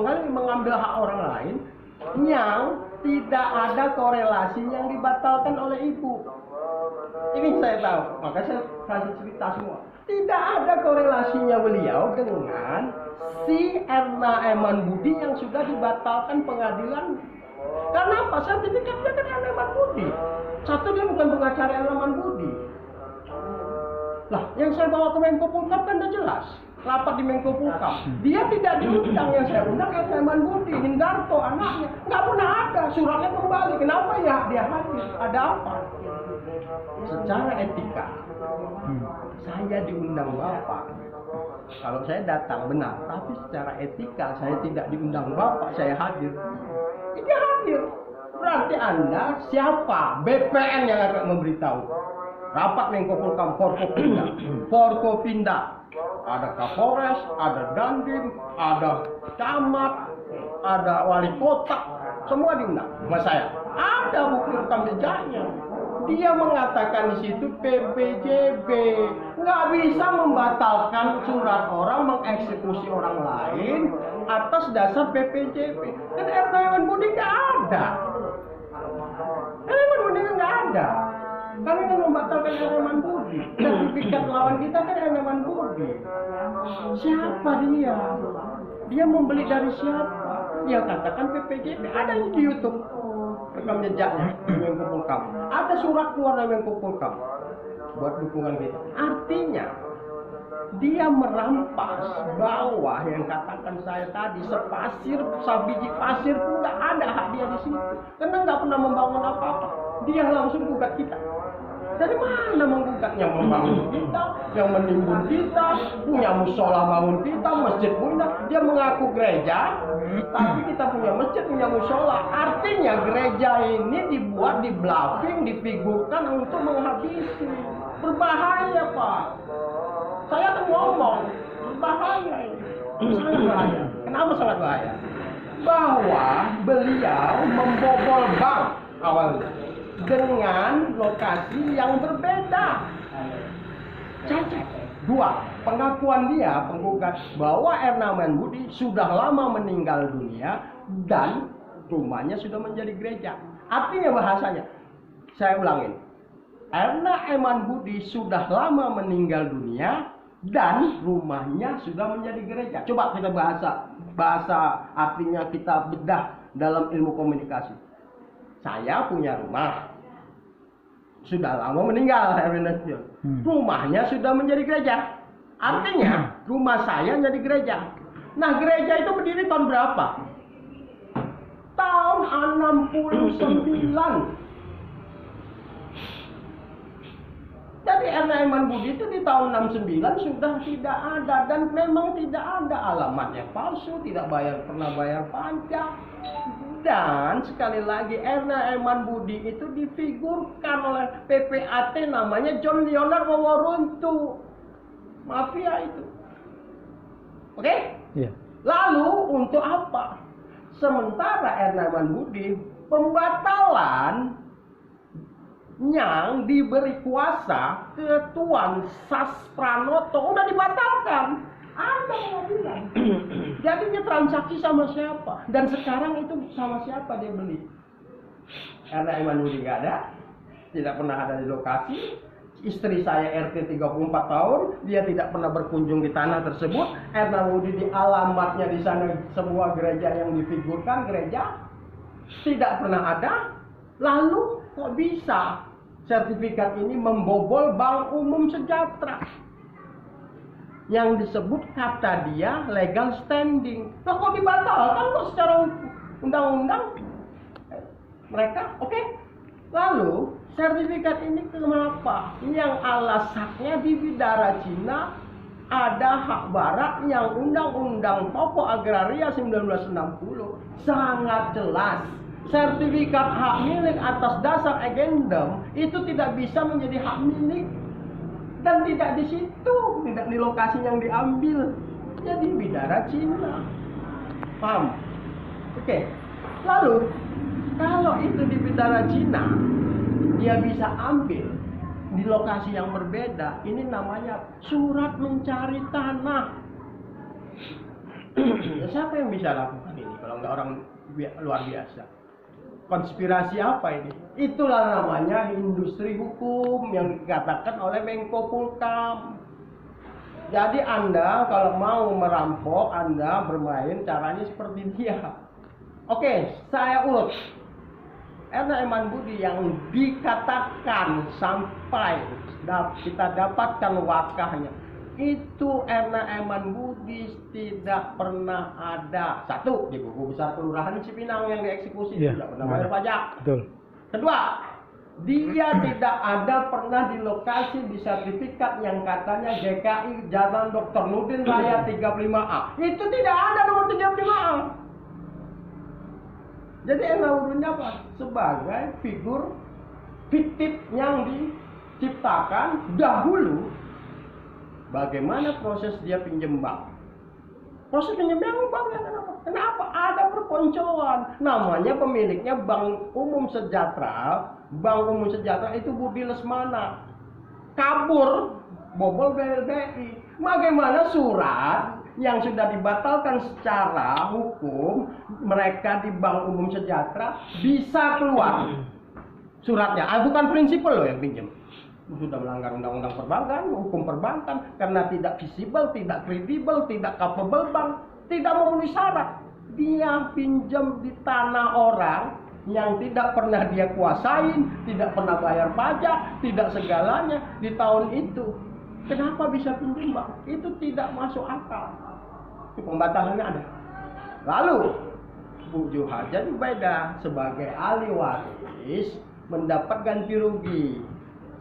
mengambil hak orang lain yang tidak ada korelasi yang dibatalkan oleh ibu. Ini saya tahu, maka saya kasih cerita semua. Tidak ada korelasinya beliau dengan si Erna Eman Budi yang sudah dibatalkan pengadilan. Karena apa? Sertifikatnya kan Erna Eman Budi. Satu, dia bukan pengacara Erna Eman Budi. Lah, yang saya bawa ke Menko Polhukam kan udah jelas. Rapat di Menko Polhukam. Dia tidak diundang, yang saya undang Erna Eman Budi, Hindarto, anaknya. Nggak pernah ada, suratnya kembali. Kenapa ya dia hadir? Ada apa? Secara etika, saya diundang Bapak. Kalau saya datang benar, tapi secara etika saya tidak diundang Bapak, saya hadir. Dia hadir. Berarti Anda siapa? BPN yang akan memberitahu. Rapat Menko Polhukam, Forkopinda. Ada Kapolres, ada Dandim, ada camat, ada wali kota, semua diundang sama saya. Ada bukti rekam jejaknya. Dia mengatakan di situ PBJB, nggak bisa membatalkan surat orang, mengeksekusi orang lain atas dasar PPJB. Dan Erna Eman Budi nggak ada. Erna Eman Budi nggak ada. Kami kan membatalkan Erna Eman Budi. Sertifikat lawan kita kan Erna Eman Budi. Siapa dia? Dia membeli dari siapa? Dia katakan PPJB. Ada di YouTube rekam jejaknya Menko Polhukam. Ada surat keluar dari Menko Polhukam buat dukungan kita. Artinya dia merampas bawah yang katakan saya tadi, sepasir, sabiji pasir pun nggak ada hak dia di situ. Karena nggak pernah membangun apa-apa. Dia langsung gugat kita. Dari mana menggugatnya? Membangun kita, yang menimbun kita, punya musola bangun kita, masjid punya. Dia mengaku gereja, tapi kita punya masjid, punya musola. Artinya gereja ini dibuat, di bluffing, difigurkan untuk menghabisi. Berbahaya, Pak. Saya tuh ngomong, berbahaya ini. Sangat bahaya. Kenapa sangat bahaya? Bahwa beliau membobol bank awalnya dengan lokasi yang berbeda. Cacat. Dua, pengakuan dia penggugat bahwa Erna Eman Budi sudah lama meninggal dunia dan rumahnya sudah menjadi gereja. Artinya bahasanya, saya ulangin, Erna Eman Budi sudah lama meninggal dunia dan rumahnya sudah menjadi gereja. Coba kita bahasa artinya kita bedah dalam ilmu komunikasi. Saya punya rumah, sudah lama meninggal, rumahnya sudah menjadi gereja. Artinya rumah saya jadi gereja. Nah, gereja itu berdiri tahun berapa? Tahun 69. Jadi Erna Eman Budi itu di tahun 69 sudah tidak ada, dan memang tidak ada, alamatnya palsu, tidak pernah bayar pajak. Dan sekali lagi Erna Eman Budi itu difigurkan oleh PPAT namanya John Leonard Woworuntu. Mafia itu. Oke? Yeah. Lalu untuk apa? Sementara Erna Eman Budi pembatalan yang diberi kuasa ke Tuan Sas Pranoto udah dibatalkan. Ada pengadilan. Jadi dia transaksi sama siapa? Dan sekarang itu sama siapa dia beli? Erna Eman Budi nggak ada, tidak pernah ada di lokasi. Istri saya RT 34 tahun, dia tidak pernah berkunjung di tanah tersebut. Erna Budi di alamatnya di sana sebuah gereja yang difigurkan gereja tidak pernah ada. Lalu kok bisa sertifikat ini membobol Bank Umum Sejahtera yang disebut kata dia legal standing? Nah, kok dibatalkan kok secara undang-undang? Mereka oke. Lalu sertifikat ini kenapa? Yang alasannya di Bidara Cina ada hak barat yang Undang-Undang Pokok Agraria 1960 sangat jelas. Sertifikat hak milik atas dasar agendum itu tidak bisa menjadi hak milik, dan tidak di situ, tidak di lokasi yang diambil. Jadi Bidara Cina. Paham? Oke. Lalu kalau itu di Bidara Cina, dia bisa ambil di lokasi yang berbeda. Ini namanya surat mencari tanah. Siapa yang bisa lakukan orang luar biasa. Konspirasi apa ini? Itulah namanya industri hukum yang dikatakan oleh Menko Polhukam. Jadi Anda kalau mau merampok, Anda bermain caranya seperti dia. Oke, saya urut. Erna Eman Budi yang dikatakan sampai kita dapatkan wakahnya, itu Erna Eman Budi tidak pernah ada satu di buku besar kelurahan Cipinang yang dieksekusi, tidak pernah bayar pajak. Betul. Kedua, dia tidak ada pernah di lokasi di sertifikat yang katanya GKI Jalan Dr. Nudin Raya 35A. Itu tidak ada nomor 35A. Jadi Enaudunnya apa? Sebagai figur fiktif yang diciptakan dahulu. Bagaimana proses dia pinjam bank? Proses pinjam bank kenapa? Kenapa? Ada perponcoan. Namanya pemiliknya Bank Umum Sejahtera. Bank Umum Sejahtera itu Budi Lesmana. Kabur, bobol BLBI. Bagaimana surat yang sudah dibatalkan secara hukum mereka di Bank Umum Sejahtera bisa keluar suratnya? Bukan prinsipal loh yang pinjam. Sudah melanggar undang-undang perbankan, hukum perbankan, karena tidak visible, tidak kredibel, tidak capable bank, tidak memenuhi syarat. Dia pinjam di tanah orang yang tidak pernah dia kuasain, tidak pernah bayar pajak, tidak segalanya di tahun itu. Kenapa bisa pinjam bank? Itu tidak masuk akal. Pembatalannya ada. Lalu Bu Juhaja beda sebagai ahli waris mendapat ganti rugi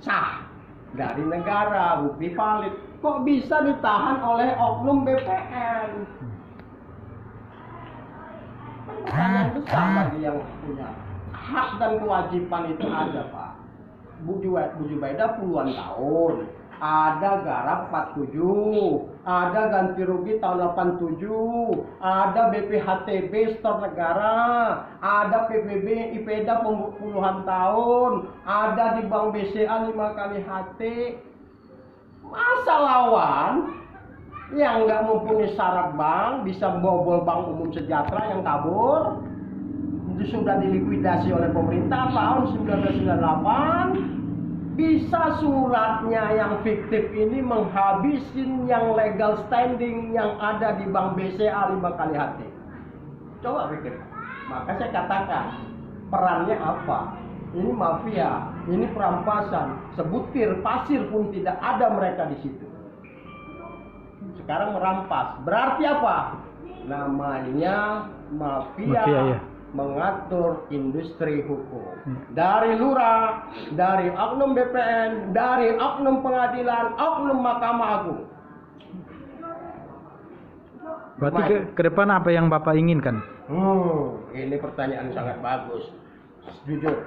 sah dari negara, bukti valid. Kok bisa ditahan oleh oknum BPN? Pertanyaan besar bagi yang punya hak dan kewajiban itu ada, Pak. Bu Jubaida puluhan tahun, ada garap 47, ada ganti rugi tahun 87, ada BPHTB setor negara, ada PBB IPEDA puluhan tahun, ada di Bank BCA 5 kali HT. Masa lawan yang nggak mempunyai syarat bank bisa membobol Bank Umum Sejahtera yang kabur, itu sudah dilikuidasi oleh pemerintah tahun 1998. Bisa suratnya yang fiktif ini menghabisin yang legal standing yang ada di Bank BCA 5 kali HT. Coba pikir. Maka saya katakan, perannya apa? Ini mafia, ini perampasan, sebutir pasir pun tidak ada mereka di situ. Sekarang merampas. Berarti apa? Namanya mafia ya. Mengatur industri hukum. Dari lurah, dari oknum BPN, dari oknum pengadilan, oknum Mahkamah Agung. Berarti ke depan apa yang Bapak inginkan? Ini pertanyaan sangat bagus. Jujur,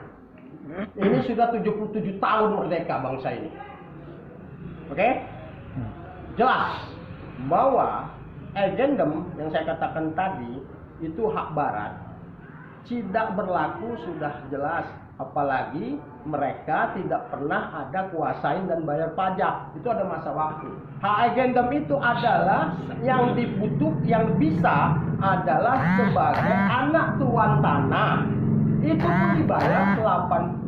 ini sudah 77 tahun merdeka bangsa ini. Oke? Jelas bahwa agendum yang saya katakan tadi itu hak barat tidak berlaku sudah jelas, apalagi mereka tidak pernah ada kuasain dan bayar pajak. Itu ada masa waktu. Hak agendum itu adalah yang dibutuh, yang bisa adalah sebagai anak tuan tanah. Itu pun dibayar 20%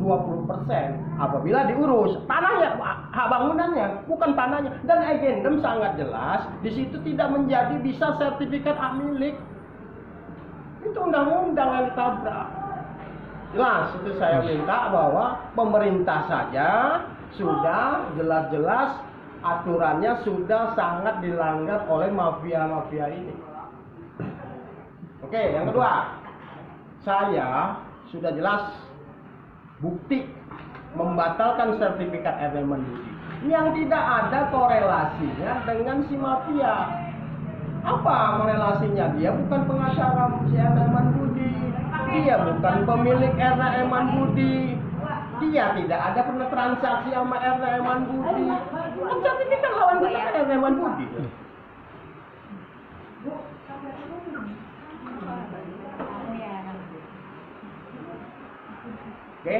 apabila diurus tanahnya, hak bangunannya, bukan tanahnya. Dan agendum sangat jelas, di situ tidak menjadi bisa sertifikat hak milik. Itu undang-undang yang ditabrak. Jelas itu saya minta bahwa pemerintah saja sudah jelas-jelas aturannya sudah sangat dilanggar oleh mafia-mafia ini. Oke, yang kedua, saya sudah jelas bukti membatalkan sertifikat Erna Eman Budi yang tidak ada korelasinya dengan si mafia. Apa korelasinya? Dia bukan pengacara si Erna Eman Budi, dia bukan pemilik Erna Eman Budi, dia tidak ada pernah transaksi sama Erna Eman Budi. Tapi kita lawan Erna Eman Budi. Oke?